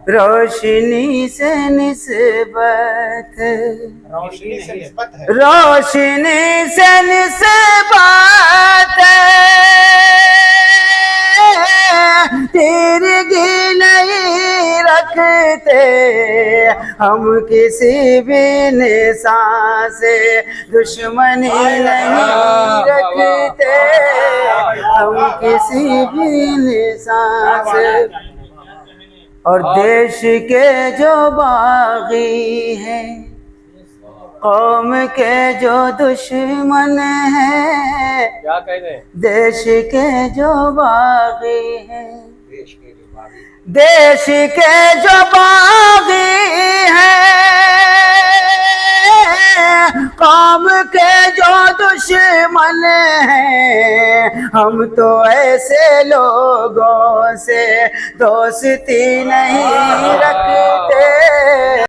रोशनी से निस्बत, रोशनी से निस्बत है, रोशनी से निस्बत तिरगी नहीं रखते हम किसी भी निशान से, दुश्मनी नहीं रखते हम किसी भी निशान से। और देश के जो बागी हैं, कौम के जो दुश्मन हैं, क्या कह रहे हैं? देश के जो बागी हैं, देश के जो बागी हैं, कौम के जो दुश्मन हैं, हम तो ऐसे लोगों से दोस्ती नहीं